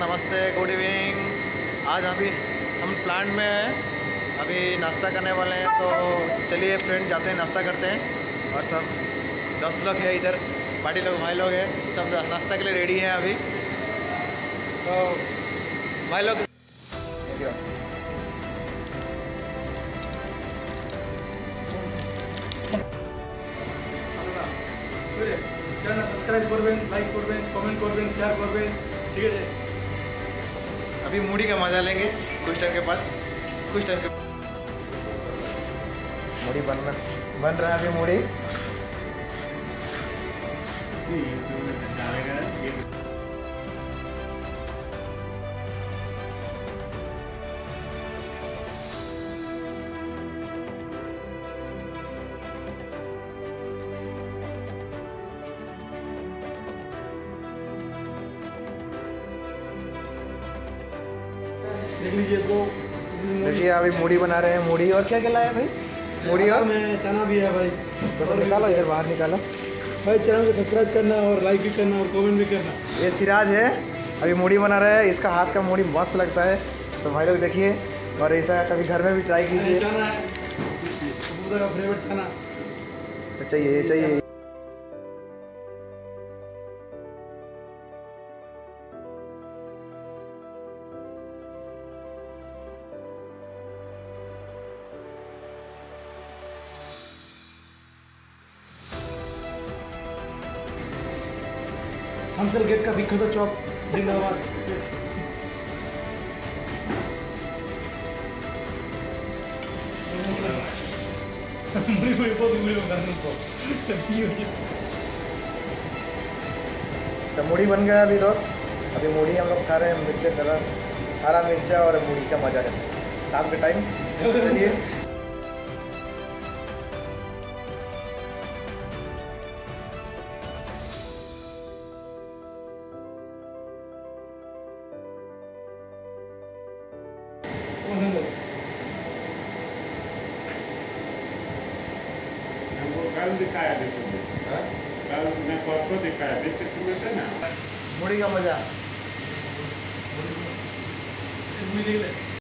नमस्ते, good evening. आज अभी हम प्लांट में हैं, अभी नाश्ता करने वाले हैं। तो चलिए फ्रेंड, जाते हैं, नाश्ता करते हैं। और सब दोस्त लोग हैं इधर, पार्टी लोग, भाई लोग हैं, सब नाश्ता के लिए रेडी हैं अभी। तो भाई लोग চ্যানেল সাবস্ক্রাইব করবেন, লাইক করবেন, কমেন্ट করবেন, শেয়াर করবেন, ঠিক আছে। अभी मूढ़ी का मजा लेंगे कुछ टाइम के बाद। कुछ टाइम के मूढ़ी बन रहा है अभी मूढ़ी। देख लीजिए ब्रो, देखिए अभी मूढ़ी बना रहे हैं। मूढ़ी और क्या क्या लाया भाई? मूढ़ी और में चना भी है भाई। तो निकालो, इधर बाहर निकालो भाई चैनल को सब्सक्राइब करना और लाइक भी करना और कमेंट भी करना। ये सिराज है, अभी मूढ़ी बना रहा है। इसका हाथ का मूढ़ी मस्त लगता है, तो भाई लोग देखिए। और ऐसा कभी घर में भी ट्राई कीजिए। चना है का फेवरेट चना। तो चाहिए हमसल गेट का विख्यात चौक जिंदाबाद। तो मूढ़ी बन गया अभी। तो अभी मूढ़ी हम लोग खा रहे हैं, मिर्चा कलर, हरा मिर्चा और मूढ़ी का मजा लेते हैं शाम के टाइम। चलिए कल दिखाया देखो, कल मैं परसों दिखाया, देख सकते में से ना मूढ़ी का मजा। देख ले